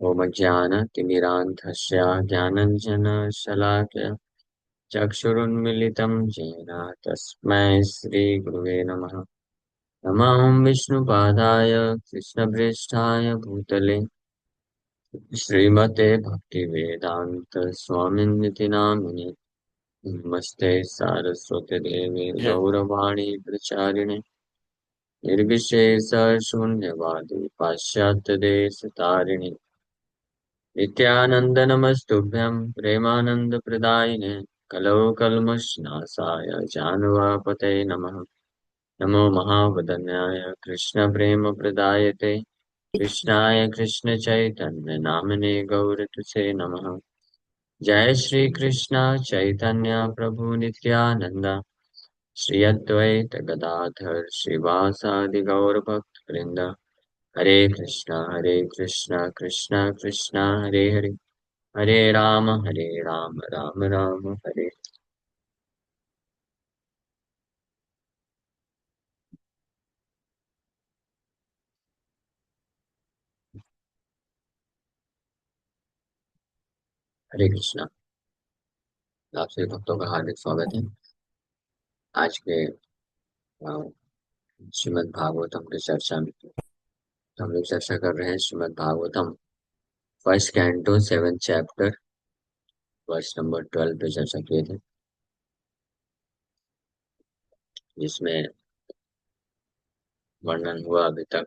ओम ज्ञानतिमिरान्धस्य ज्ञानाञ्जनशलाकया चक्षुरुन्मीलितं येन तस्मै श्रीगुरुवे नमः। नमः विष्णुपादाय कृष्णप्रेष्ठाय भूतले श्रीमते भक्तिवेदान्त स्वामिनिति नामिने। नमस्ते सारस्वती देवे जय गौरवाणी प्रचारिणे निर्विशेष शून्यवादी पाश्चात्यदेशतारिणे नित्यानंद नमस्तुभ्यं प्रेमानंद प्रदायिने कलौ कल्मषनाशाय जानवापते नमः। नमो महावदन्याय कृष्ण प्रेम प्रदायते कृष्णाय कृष्ण चैतन्य नामने गौरतुसे नमः। जय श्री कृष्ण चैतन्य प्रभु नित्यानंद श्री अद्वैत गदाधर श्रीवासादि गौर भक्त वृंद। हरे कृष्णा कृष्णा कृष्णा हरे हरे हरे राम राम राम हरे। हरे कृष्णा। आप सभी भक्तों का हार्दिक स्वागत है आज के श्रीमद् भागवतम की चर्चा में। हम लोग चर्चा कर रहे हैं Shrimad Bhagavatam first canto seven chapter verse number 12 पे चर्चा किए थे, जिसमें वर्णन हुआ अभी तक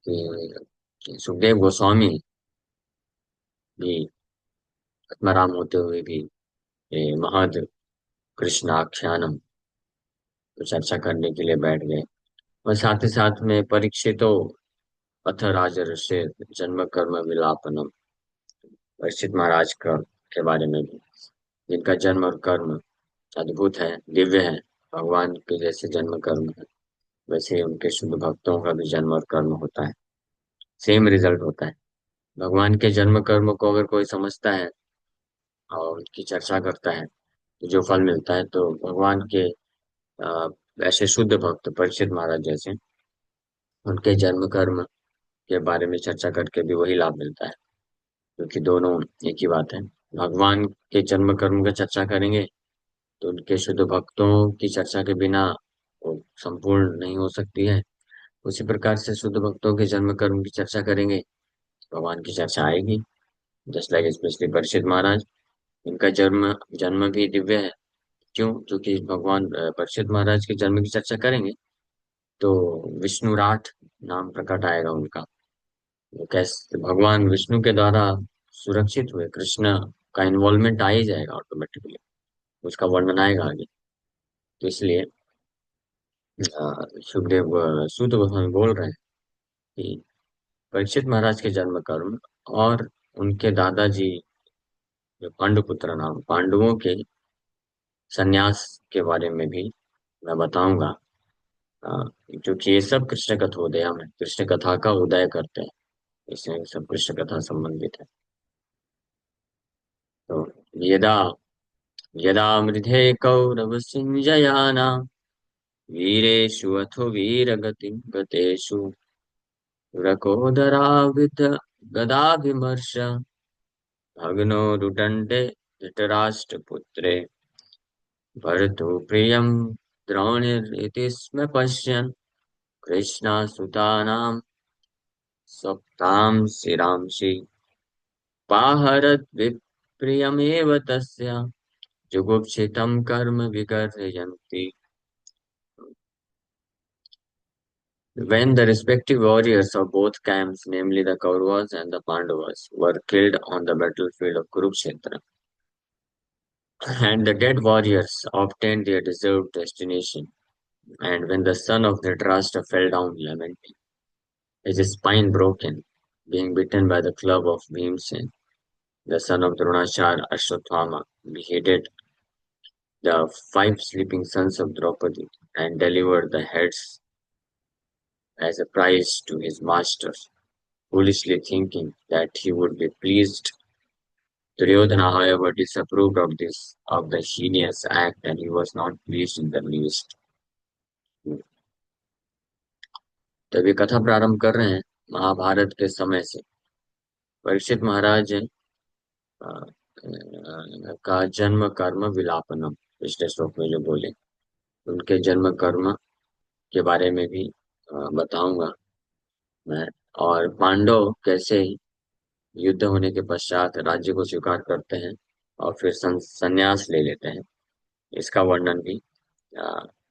कि सुखदेव गोस्वामी भी आत्माराम होते हुए भी ये महद कृष्णाख्यानम को चर्चा करने के लिए बैठ गए। और साथ ही साथ में परीक्षितो अथ राजर्षि जन्म कर्म विलापनम, परीक्षित महाराज का के बारे में भी, जिनका जन्म और कर्म अद्भुत है, दिव्य है। भगवान के जैसे जन्म कर्म है, वैसे ही उनके शुद्ध भक्तों का भी जन्म और कर्म होता है, सेम रिजल्ट होता है। भगवान के जन्म कर्म को अगर कोई समझता है और उनकी चर्चा करता है तो जो फल मिलता है, तो भगवान के अ, ऐसे शुद्ध भक्त परीक्षित महाराज जैसे, उनके जन्म कर्म के बारे में चर्चा करके भी वही लाभ मिलता है, क्योंकि दोनों एक ही बात है। भगवान के जन्म कर्म का चर्चा करेंगे तो उनके शुद्ध भक्तों की चर्चा के बिना वो संपूर्ण नहीं हो सकती है। उसी प्रकार से शुद्ध भक्तों के जन्म कर्म की चर्चा करेंगे, भगवान की चर्चा आएगी। जस्ट लाइक स्पेशली परीक्षित महाराज, इनका जन्म जन्म भी दिव्य है। क्यों? क्योंकि भगवान परीक्षित महाराज के जन्म की चर्चा करेंगे तो विष्णुराठ नाम प्रकट आएगा उनका। वो कैसे भगवान विष्णु के द्वारा सुरक्षित हुए, कृष्ण का इन्वॉल्वमेंट आ ही जाएगा ऑटोमेटिकली, उसका वर्णन आएगा आगे। तो इसलिए सुखदेव सूत गोस्वामी बोल रहे हैं कि परीक्षित महाराज के जन्म कर्म और उनके दादाजी जो पांडुपुत्र नाम पांडवों के संन्यास के बारे में भी मैं बताऊंगा। अ, क्योंकि ये सब कृष्ण कथोदया में कृष्ण कथा का उदय करते हैं, इसमें सब कृष्ण कथा संबंधित है। तो यदा यदा मृधे कौरवसिञ्जयाना वीरेषु अथो वीरगतिं गतेषु रकोदराविद गदाभिमर्श भग्नो रुदण्डे धृतराष्ट्रपुत्रे भर्तु प्रियं द्रोणीरिति स्म पश्यन् कृष्णासुतानां सप्तां शिरांसि पाहरद्विप्रियमेव तस्य जुगुप्सितं कर्म विकर्षयन्ति। When the respective warriors of both camps, namely the Kauravas and the Pandavas, were killed on the battlefield of Kurukshetra, and the dead warriors obtained their deserved destination, and when the son of Dhritarashtra fell down lamenting, his spine broken, being bitten by the club of Bhimsen, the son of Dronachar Ashwatthama beheaded the five sleeping sons of Draupadi and delivered the heads as a prize to his masters, foolishly thinking that he would be pleased. Duryodhana, however, disapproved of the heinous act, and he was not pleased in the least. तो अभी कथा प्रारंभ कर रहे हैं महाभारत के समय से, परीक्षित महाराज का जन्म कर्म विलापनम, पिछले श्लोक में जो बोले, उनके जन्म कर्म के बारे में भी बताऊंगा मैं। और पांडव कैसे युद्ध होने के पश्चात राज्य को स्वीकार करते हैं और फिर संन्यास ले लेते हैं, इसका वर्णन भी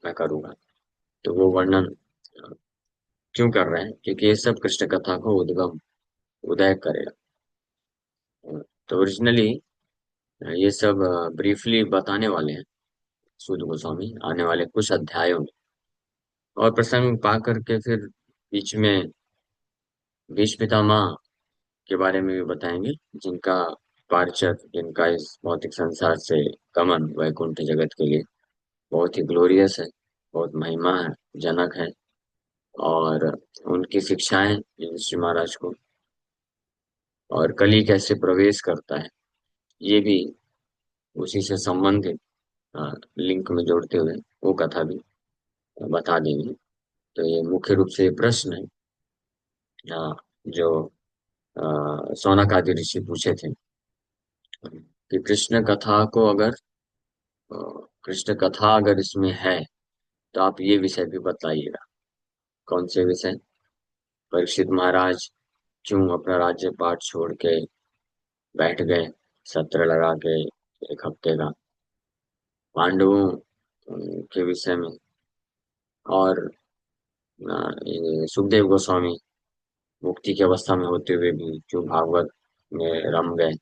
मैं करूंगा। तो वो वर्णन अ, क्यों कर रहे हैं, क्योंकि ये सब कृष्ण कथा को उदय करेगा। तो ओरिजिनली ये सब ब्रीफली बताने वाले हैं सूत गोस्वामी आने वाले कुछ अध्यायों में, और प्रसंग पा करके फिर बीच में भीष्म पितामह के बारे में भी बताएंगे, जिनका पार्षद, जिनका इस भौतिक संसार से गमन वैकुंठ जगत के लिए बहुत ही ग्लोरियस है, बहुत महिमा है, जनक है। और उनकी शिक्षाएं युधिष्ठिर महाराज को, और कली कैसे प्रवेश करता है, ये भी उसी से संबंधित लिंक में जोड़ते हुए वो कथा भी बता देंगे। तो ये मुख्य रूप से प्रश्न है जो सौनक आदि ऋषि पूछे थे कि अ, कृष्ण कथा अगर इसमें है तो आप ये विषय भी बताइएगा। कौन से विषय? परीक्षित महाराज क्यों अपना राज्य पाठ छोड़ के बैठ गए सत्र लगा के एक हफ्ते का, पांडवों के विषय में, और ये सुखदेव गोस्वामी मुक्ति की अवस्था में होते हुए भी क्यों भागवत में रम गए,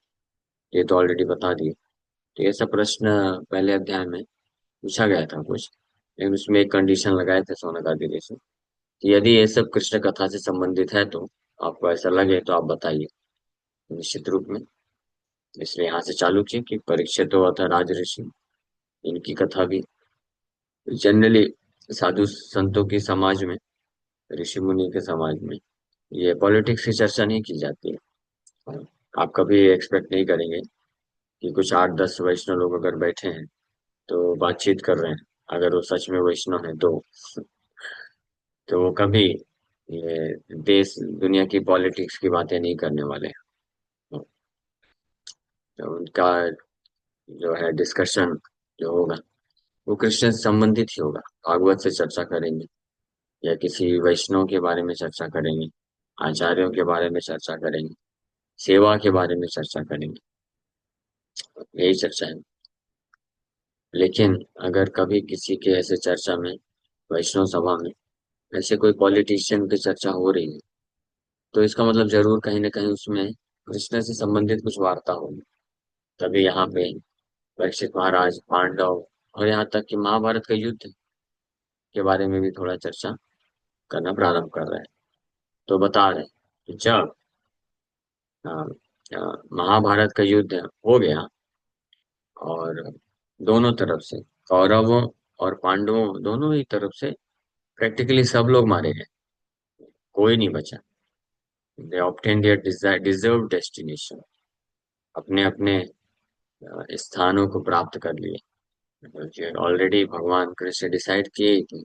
ये तो ऑलरेडी बता दिए। तो ये सब प्रश्न पहले अध्याय में पूछा गया था कुछ, लेकिन उसमें एक कंडीशन लगाए थे सोनक आदि ऋषि कि यदि ये सब कृष्ण कथा से संबंधित है तो आपको ऐसा लगे तो आप बताइए निश्चित रूप में। इसलिए यहाँ से चालू किए कि परीक्षित अथवा राज ऋषि, इनकी कथा भी जनरली साधु संतों की समाज में, ऋषि मुनि के समाज में ये पॉलिटिक्स की चर्चा नहीं की जाती है। आप कभी एक्सपेक्ट नहीं करेंगे कि कुछ 8-10 वैष्णव लोग अगर बैठे हैं तो बातचीत कर रहे हैं, अगर वो सच में वैष्णव है तो वो कभी ये देश दुनिया की पॉलिटिक्स की बातें नहीं करने वाले हैं। तो उनका जो है डिस्कशन जो होगा वो कृष्ण से संबंधित ही होगा। भागवत से चर्चा करेंगे या किसी वैष्णव के बारे में चर्चा करेंगे, आचार्यों के बारे में चर्चा करेंगे, सेवा के बारे में चर्चा करेंगे, यही चर्चा है। लेकिन अगर कभी किसी के ऐसे चर्चा में, वैष्णव सभा में ऐसे कोई पॉलिटिशियन की चर्चा हो रही है, तो इसका मतलब जरूर कहीं ना कहीं उसमें कृष्ण से संबंधित कुछ वार्ता होगी। तभी यहाँ पे परीक्षित महाराज, पांडव, और यहाँ तक कि महाभारत का युद्ध के बारे में भी थोड़ा चर्चा करना प्रारंभ कर रहे हैं। तो बता रहे हैं कि जब अ, महाभारत का युद्ध हो गया और दोनों तरफ से, कौरवों और पांडवों दोनों ही तरफ से प्रैक्टिकली सब लोग मारे गए, कोई नहीं बचा। दे ऑब्टेन देयर डिजर्व डेस्टिनेशन, अपने अपने स्थानों को प्राप्त कर लिए। ऑलरेडी भगवान कृष्ण डिसाइड किए ही थे,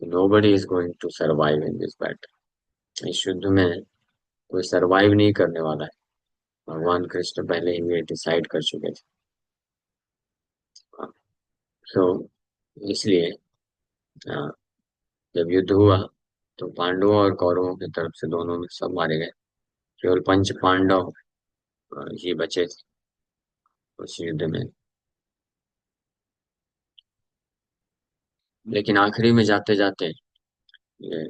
nobody is going to survive in this battle. इस युद्ध में कोई सरवाइव नहीं करने वाला है, भगवान कृष्ण पहले ही ये डिसाइड कर चुके थे। तो इसलिए अ, जब युद्ध हुआ तो पांडवों और कौरवों की तरफ से दोनों में सब मारे गए, केवल पंच पांडव ही बचे थे उस युद्ध में। लेकिन आखिरी में जाते जाते ये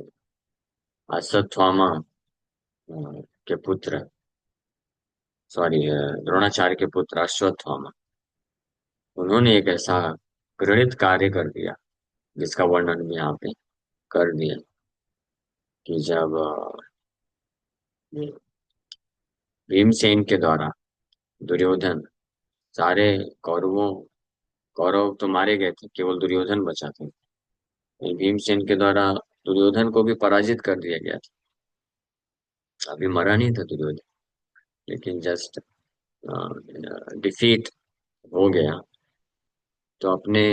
अश्वत्थामा के पुत्र, सॉरी, द्रोणाचार्य के पुत्र अश्वत्थामा, उन्होंने एक ऐसा घृणित कार्य कर दिया जिसका वर्णन भी यहाँ पे कर दिया कि जब भीमसेन के द्वारा दुर्योधन, सारे कौरवों कौरव तो मारे गए थे, केवल दुर्योधन बचा था। भीमसेन के द्वारा दुर्योधन को भी पराजित कर दिया गया था, अभी मरा नहीं था दुर्योधन, लेकिन जस्ट डिफीट हो गया। तो अपने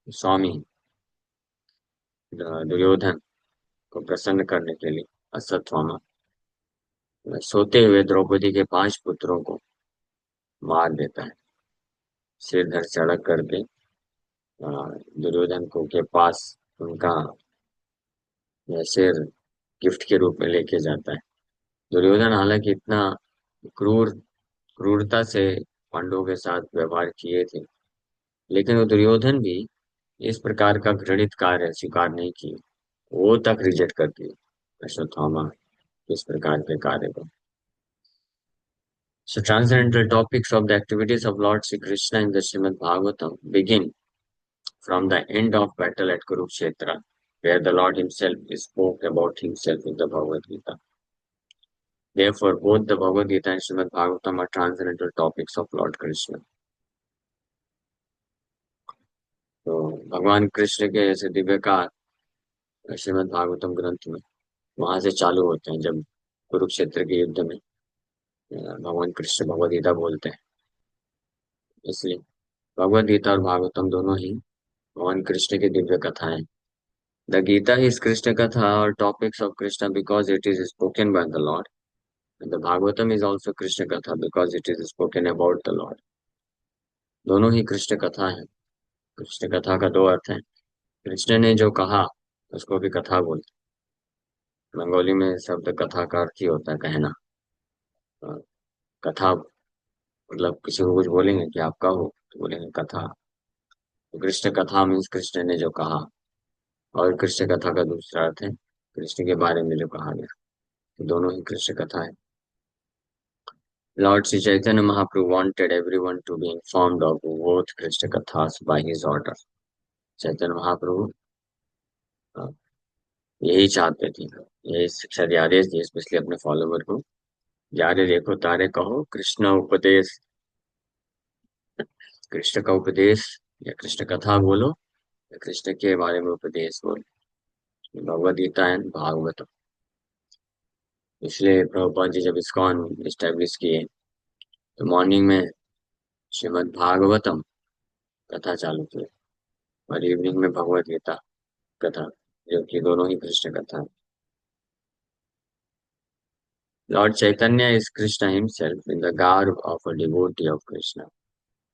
स्वामी दुर्योधन को प्रसन्न करने के लिए अश्वत्थामा सोते हुए द्रौपदी के 5 पुत्रों को मार देता है, सिर धड़ चढ़क करके अ, दुर्योधन को के पास उनका सिर गिफ्ट के रूप में लेके जाता है। दुर्योधन हालांकि इतना क्रूरता से पांडवों के साथ व्यवहार किए थे, लेकिन वो दुर्योधन भी इस प्रकार का घृणित कार्य स्वीकार नहीं किए। वो तक रिजेक्ट कर दिए अश्वत्थामा इस प्रकार के कार्य को। So transcendental topics of the activities of Lord Sri Krishna in the Srimad Bhagavatam begin from the end of battle at Kurukshetra, where the Lord himself spoke about himself in the Bhagavad Gita. Therefore, both the Bhagavad Gita and Srimad Bhagavatam are transcendental topics of Lord Krishna. तो भगवान कृष्ण के ऐसे दिव्य का श्रीमद् भागवतम ग्रंथ में वहां से चालू होते हैं, जब कुरुक्षेत्र के युद्ध में भगवान कृष्ण भगवद गीता बोलते हैं। इसलिए भगवद गीता और भागवतम दोनों ही भगवान कृष्ण की दिव्य कथाएं। द गीता इज कृष्ण कथा और topics of Krishna because it is spoken by the Lord, and the Bhagavatam is also Krishna katha because it is spoken about the Lord. दोनों ही कृष्ण कथा है। कृष्ण कथा का दो अर्थ है। कृष्ण ने जो कहा उसको भी कथा बोलते हैं। बंगाली में शब्द कथा का अर्थ ही होता है कहना। अ, कथा मतलब किसी को कुछ बोलेंगे कि आपका हो तो बोलेंगे कथा। तो कृष्ण कथा मीन्स कृष्ण ने जो कहा, और कृष्ण कथा का दूसरा अर्थ है कृष्ण के बारे में जो कहा गया। तो दोनों ही कृष्ण कथा है। Lord Sri Chaitanya Mahaprabhu wanted everyone to be informed of both Krishna Kathas by his order. Chaitanya Mahaprabhu अ, यही चाहते थे, यही शिक्षा दिए, आदेश दिए स्पेशली अपने फॉलोवर को, यारे देखो तारे कहो कृष्ण उपदेश, कृष्ण का उपदेश या कृष्ण कथा बोलो या कृष्ण के बारे में उपदेश बोलो। भगवद गीता एंड भागवत। इसलिए प्रभुपाद जी जब इस्कॉन इस्टेब्लिश किए तो मॉर्निंग में श्रीमद् भागवतम कथा चालू की और इवनिंग में भगवद गीता कथा, जो कि दोनों ही कृष्ण कथा है। Lord Chaitanya is Krishna himself in the garb of a devotee of Krishna,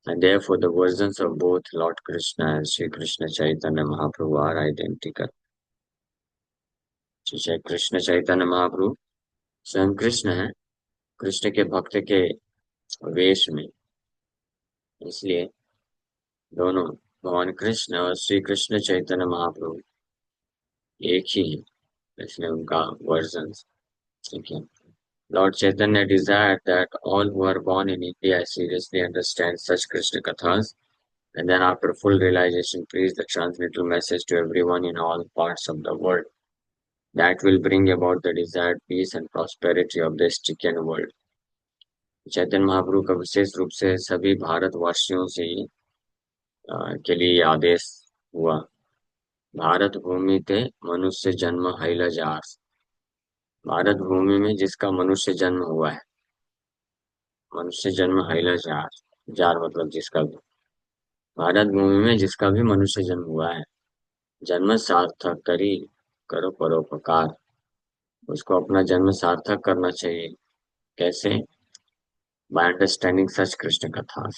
and therefore the versions of both Lord Krishna and Sri Krishna Chaitanya Mahaprabhu are identical. Shri Krishna Chaitanya Mahaprabhu स्वयं कृष्ण है, कृष्ण के भक्त के वेश में। इसलिए दोनों भगवान कृष्ण और श्री कृष्ण चैतन्य महाप्रभु एक ही है, इसलिए उनका वर्जन। ठीक है। Lord Chaitanya desired that all who are born in India seriously understand such Krishna Kathas, and then after full realization preach the transcendental message to everyone in all parts of the world. That will bring about the desired peace and prosperity of the stricken world. Chaitanya Mahaprabhu का विशेष रूप से सभी भारतवासियों से के लिए आदेश हुआ। भारत भूमि ते मनुष्य जन्म हैला जार। भारत भूमि में जिसका मनुष्य जन्म हुआ है, मनुष्य जन्म हैला जार, जार मतलब जिसका भी, भारत भूमि में जिसका भी मनुष्य जन्म हुआ है, जन्म सार्थक करी करो परोपकार। उसको अपना जन्म सार्थक करना चाहिए। कैसे? बाय अंडरस्टैंडिंग सच कृष्ण कथा।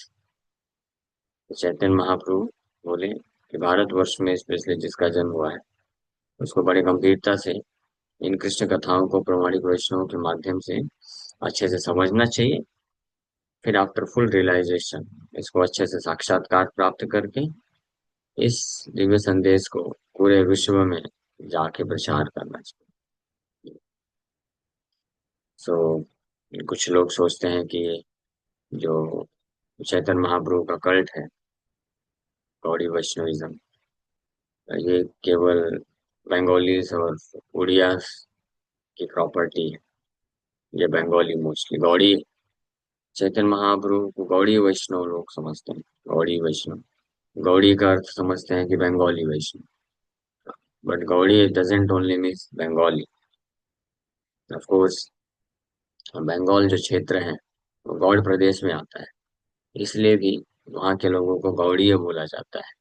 चैतन्य महाप्रभु बोले कि भारतवर्ष में स्पेशली जिसका जन्म हुआ है उसको बड़े गंभीरता से इन कृष्ण कथाओं को प्रमाणिक वैष्णवों के माध्यम से अच्छे से समझना चाहिए। फिर आफ्टर फुल रियलाइजेशन इसको अच्छे से साक्षात्कार प्राप्त करके इस दिव्य संदेश को पूरे विश्व में जाके प्रचार करना चाहिए। सो कुछ लोग सोचते हैं कि जो चैतन्य महाप्रभु का कल्ट है गौड़ी वैष्णविज्म, ये केवल बंगालीज और उड़िया की प्रॉपर्टी है। ये बंगाली मोस्टली गौड़ी चैतन्य महाप्रभु को गौड़ी वैष्णव लोग समझते हैं। गौड़ी वैष्णव, गौड़ी का अर्थ समझते हैं कि Bengali Vaishnava, but Gaudi doesn't only means Bengali. Of course Bengal जो क्षेत्र है वो गौड़ प्रदेश में आता है, इसलिए भी वहाँ के लोगों को गौड़ीय बोला जाता है।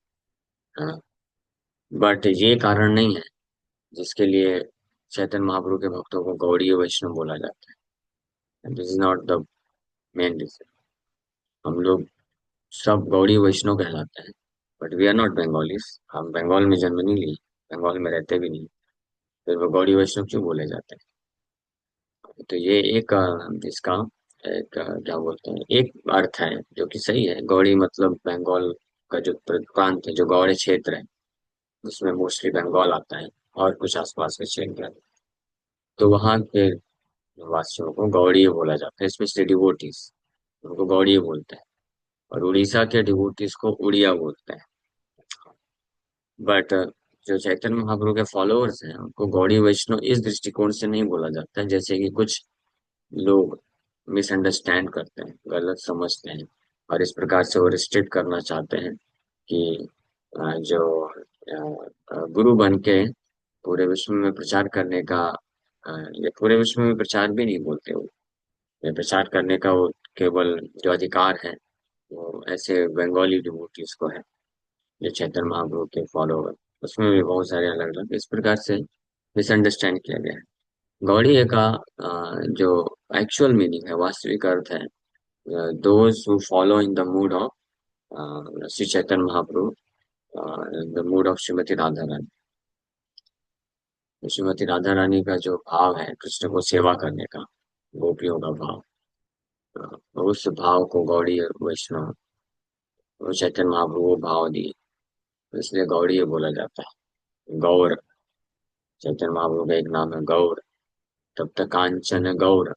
हाँ, बट ये कारण नहीं है जिसके लिए चैतन्य महाप्रभु के भक्तों को गौड़ीय वैष्णव बोला जाता है। This is not the main reason. हम लोग सब गौड़ी वैष्णव कहलाते हैं, but we are not Bengalis. हम बंगाल में जन्म नहीं लिए, बंगाल में रहते भी नहीं, फिर वो गौड़ी वैष्णव क्यों बोले जाते हैं? तो ये एक इसका एक क्या बोलते हैं, एक अर्थ है जो कि सही है। गौड़ी मतलब बंगाल का जो प्रांत है, जो गौड़ क्षेत्र है, उसमें मोस्टली बंगाल आता है और कुछ आसपास के क्षेत्र है। तो वहाँ के वासियों को गौड़ीय बोला जाता है, स्पेशली डिवोटीज उनको गौड़ीय बोलते हैं। और उड़ीसा के डिवोटीज को उड़िया बोलते हैं। बट जो चैतन्य महाप्रभु के फॉलोअर्स हैं उनको गौड़ी वैष्णव इस दृष्टिकोण से नहीं बोला जाता है, जैसे कि कुछ लोग मिसअंडरस्टैंड करते हैं, गलत समझते हैं, और इस प्रकार से वो रिस्ट्रिक्ट करना चाहते हैं कि जो गुरु बन के पूरे विश्व में प्रचार करने का, ये पूरे विश्व में प्रचार भी नहीं बोलते वो, ये प्रचार करने का वो केवल जो अधिकार है वो ऐसे बंगाली डिवोटीज को है, जो चैतन्य महाप्रभु के फॉलोवर, उसमें भी बहुत सारे अलग अलग इस प्रकार से मिसअंडरस्टैंड किया गया है। गौड़ीय का जो एक्चुअल मीनिंग है, वास्तविक अर्थ है, those who follow in the mood of Shri Chaitanya Mahaprabhu, the mood of Shrimati Radha Rani. तो श्रीमती राधा रानी का जो भाव है कृष्ण को सेवा करने का, गोपियों का भाव, उस भाव को गौड़ी वैष्णव और चैतन्य महाप्रभु को भाव दिए, तो इसलिए गौड़ीय बोला जाता है। गौर, चैतन्य महाप्रभु का एक नाम है गौर। तप्त कांचन गौर,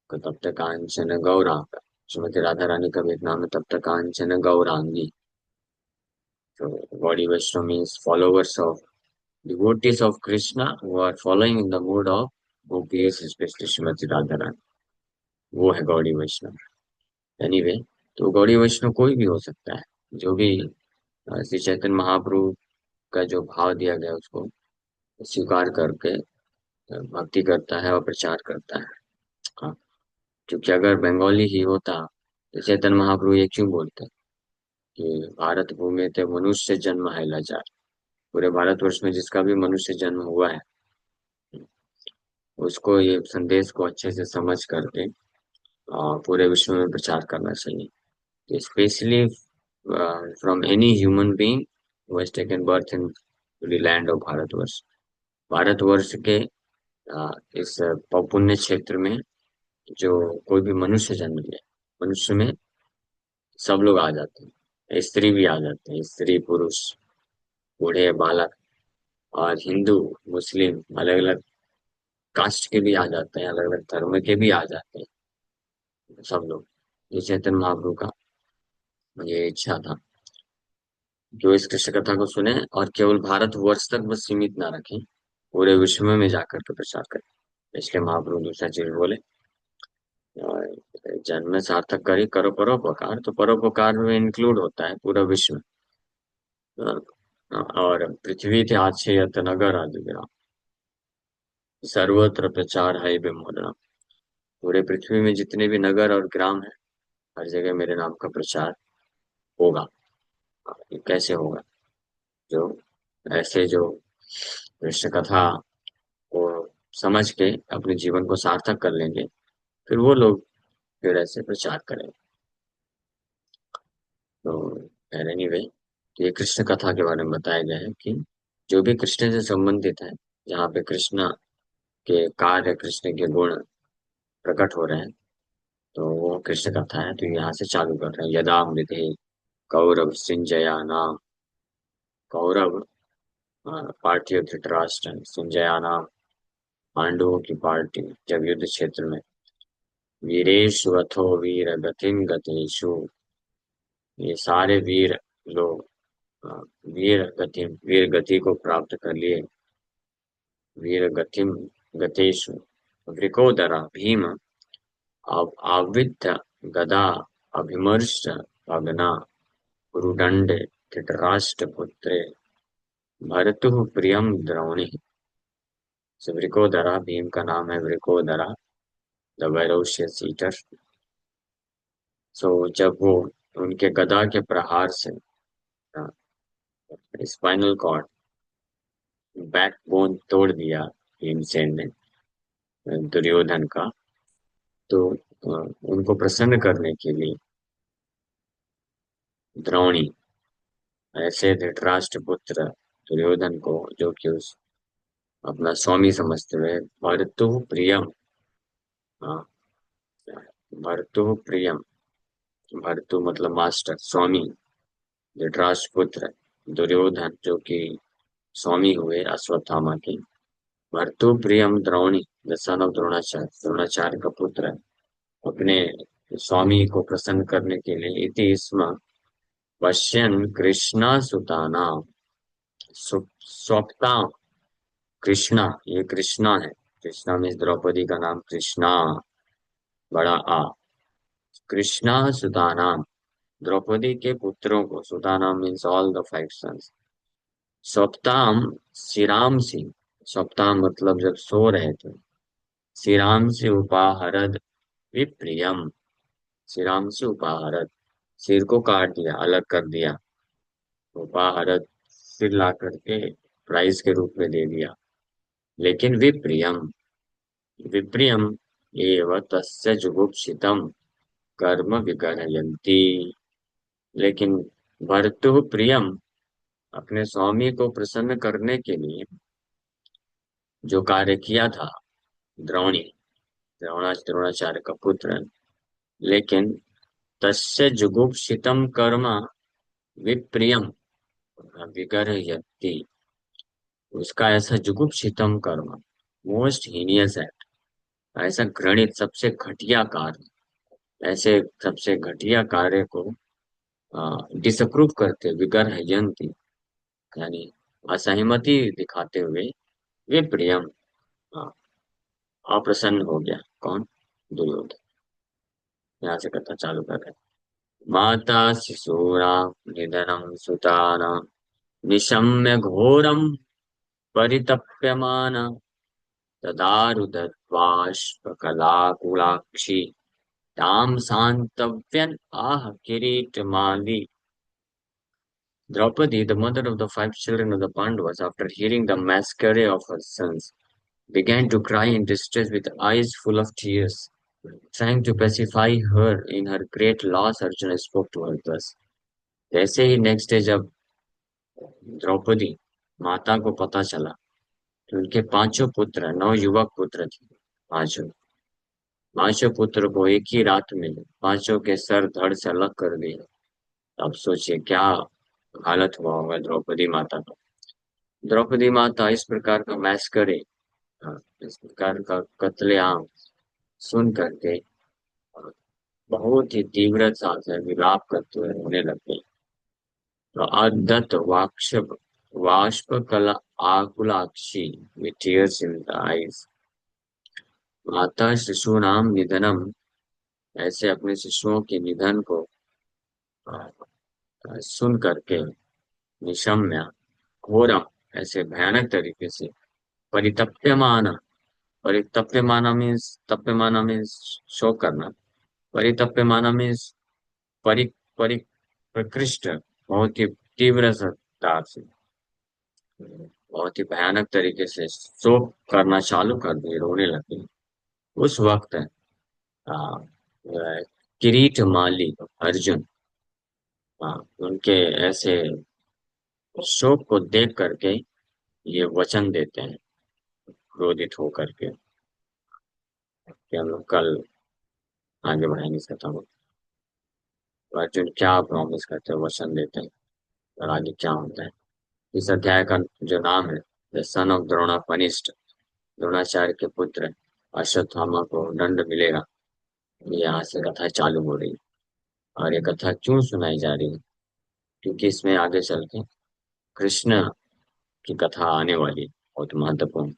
तप्त कांचन गौरांग। श्रीमती राधा रानी का भी एक नाम है तप्त कांचन Gaurangi. So Gaudiya Vaishnava means followers of devotees of Krishna who are following in the mood of gopis, especially Srimati Radharani. वो है गौड़ी वैष्णव। एनीवे, तो गौड़ी वैष्णव कोई भी हो सकता है, जो भी श्री चैतन्य महाप्रभु का जो भाव दिया गया उसको स्वीकार करके भक्ति करता है और प्रचार करता है। हाँ, क्योंकि अगर बंगाली ही होता तो चैतन्य महाप्रभु ये क्यों बोलते कि भारत भूमि ते मनुष्य जन्म है लाचार। पूरे भारतवर्ष में जिसका भी मनुष्य जन्म हुआ है उसको ये संदेश को अच्छे से समझ करके पूरे विश्व में प्रचार करना चाहिए, specially from any human being who has taken birth in the land of Bharatvarsh. Bharatvarsh के इस पुण्य क्षेत्र में जो कोई भी मनुष्य जन्म ले, मनुष्य में सब लोग आ जाते हैं, स्त्री भी आ जाते हैं, स्त्री पुरुष बूढ़े बालक, और हिंदू मुस्लिम अलग अलग कास्ट के भी आ जाते हैं, अलग अलग धर्म के भी आ जाते हैं सब लोग। ये चैतन्य महाप्रभु का ये इच्छा था, जो इस कृष्ण कथा को सुने और केवल भारत वर्ष तक बस सीमित ना रखें, पूरे विश्व में जाकर के प्रचार करें। इसलिए महाप्रभु दूसरा चीज बोले, और जन्म सार्थक करी करो परोपकार, तो परोपकार में इंक्लूड होता है पूरा विश्व। और पृथ्वी थे आछेयत नगर आदिग्राम, सर्वत्र प्रचार है विमोदना। पूरे पृथ्वी में जितने भी नगर और ग्राम है, हर जगह मेरे नाम का प्रचार होगा। ये कैसे होगा? जो ऐसे जो कृष्ण कथा को समझ के अपने जीवन को सार्थक कर लेंगे, फिर वो लोग फिर ऐसे प्रचार करेंगे। तो एनीवे, ये कृष्ण कथा के बारे में बताया गया है कि जो भी कृष्ण से संबंधित है, जहाँ पे कृष्ण के कार्य, कृष्ण के गुण प्रकट हो रहे हैं, तो वो कृष्ण कथा है। तो यहाँ से चालू कर रहे हैं, यदा मृधे कौरव सिंजया नाम। कौरव पार्टी ऑफ धृतराष्ट्र, सिंजया नाम पांडवों की पार्टी जब युद्ध क्षेत्र में, वीरेशु अथो वीर गतिम गतेषु, ये सारे वीर लोग अ, वीर गति को प्राप्त कर लिए। वीर गतिम गतेषु वृकोदरा भीम आविद्य गदा अभिमर्श भगना रुदंड धृतराष्ट्रपुत्रे भर्तुः प्रियम द्रोणी। वृकोदरा, भीम का नाम है वृकोदरा, द वेरोशियस ईटर। सो जब वो उनके गदा के प्रहार से स्पाइनल कॉर्ड, बैकबोन तोड़ दिया भीमसेन ने दुर्योधन का, तो उनको प्रसन्न करने के लिए द्रोणी ऐसे धृतराष्ट्र पुत्र दुर्योधन को, जो कि उस अपना स्वामी समझते हुए, भर्तु प्रियम, हाँ, भर्तु प्रियम, भर्तु मतलब मास्टर, स्वामी, धृतराष्ट्र पुत्र दुर्योधन जो कि स्वामी हुए अश्वत्थामा के, भर्तु प्रियम द्रोणी, the son of Dronacharya, Dronacharya का पुत्र, अपने स्वामी को प्रसन्न करने के लिए इति स्म पश्यन् कृष्णा सुताना, स्वप्ता, कृष्णा, ये कृष्णा है, कृष्णा में द्रौपदी का नाम कृष्णा, बड़ा आ, कृष्णा सुतानाम, द्रौपदी के पुत्रों को, सुतानाम means all the five sons, स्वप्ताम शिरामसि, स्वप्ताम मतलब जब सो रहे थे, शिरामसि उपाहरद विप्रियम, शिरामसि उपाहरद, सिर को काट दिया, अलग कर दिया, उपाहरद सिर ला करके प्राइज के रूप में दे दिया, लेकिन विप्रियम, विप्रियम एव तस्य जुगुप्सितम कर्म विगर्हयन्ति, लेकिन भर्तु प्रियम, अपने स्वामी को प्रसन्न करने के लिए जो कार्य किया था द्रोणी, द्रोणाचार्य का पुत्र, लेकिन तस्य जुगुप्सितम कर्म विप्रियम विगर्हयति, उसका ऐसा जुगुप्सितम कर्म, मोस्ट हीनियस एक्ट, ऐसा घृणित सबसे घटिया कार्य, ऐसे सबसे घटिया कार्य को डिसअप्रूव करते, विगर्हयन्ति यानी असहमति दिखाते हुए, विप्रियम, हाँ, अप्रसन्न हो गया, कौन, दुर्योधन। यहाँ से कथा चालू कर रहे हैं। माता शिशूनां निधनं सुतानां निशम्य घोरं परितप्यमाना तदारुदत्बाष्पकलाकुलाक्षी तां सान्तव्यन् आह किरीटमाली। Draupadi, the mother of the five children of the Pandavas, after hearing the masquerade of her sons, began to cry in distress with eyes full of tears. Trying to pacify her in her great loss, Arjuna spoke to her thus. जैसे ही next day जब द्रौपदी माता को पता चला कि उनके पांचों पुत्र, नौ युवक पुत्र थे, पांचों पांचों पुत्र को एक ही रात में पांचों के सर धड़ से अलग कर दिए, अब सोचिए क्या हालत हुआ होगा द्रौपदी माता का। द्रौपदी माता इस प्रकार का मैस करे, इस प्रकार का कत्लेआम सुन करके बहुत ही तीव्रता से विलाप करते हुए रोने लग गई। तो अदत्त वाक्षप वाष्प कला आकुलाक्षी, with tears in the eyes, माता शिशुनाम निधनम, ऐसे अपने शिशुओं के निधन को सुन करके, निशम्य, घोरम, ऐसे भयानक तरीके से, परितप्यमान, परितप्यमाना मीन्स, तप्यमाना मीन्स शोक करना, परितप्यमाना मीन्स परि परि प्रकृष्ट, बहुत ही तीव्र सत्ता से, बहुत ही भयानक तरीके से शोक करना चालू कर दिए, रोने लगे। उस वक्त आ, किरीट माली अर्जुन, उनके ऐसे शोक को देख करके ये वचन देते हैं, क्रोधित होकर के, कि हम लोग कल आगे बढ़ाएंगे इस कथा को। अर्जुन क्या प्रॉमिस करते हैं, वचन देते हैं, और आगे क्या होता है। इस अध्याय का जो नाम है the son of Drona punished, Dronacharya के पुत्र अश्वत्थामा को दंड मिलेगा, यहाँ से कथा चालू हो रही है। और ये कथा क्यों सुनाई जा रही है, क्योंकि इसमें आगे चल के कृष्ण की कथा आने वाली है, बहुत महत्वपूर्ण।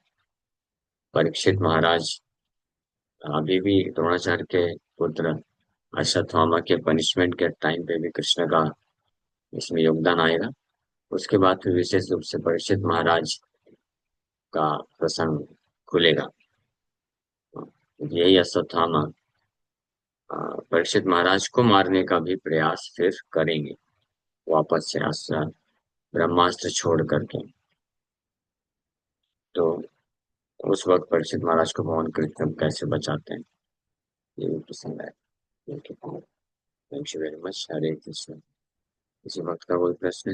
परीक्षित महाराज अभी भी द्रोणाचार्य के पुत्र अश्वत्थामा के पनिशमेंट के टाइम पे भी कृष्ण का इसमें योगदान आएगा। उसके बाद फिर विशेष रूप से परीक्षित महाराज का प्रसंग खुलेगा। यही अश्वत्थामा परीक्षित महाराज को मारने का भी प्रयास फिर करेंगे, वापस से ब्रह्मास्त्र छोड़ करके। तो उस वक्त परीक्षित महाराज को भगवान कृष्ण कैसे बचाते हैं, मुझे भी पसंद आया। Thank you very much. Hare Krishna. इसी वक्त का कोई प्रश्न है?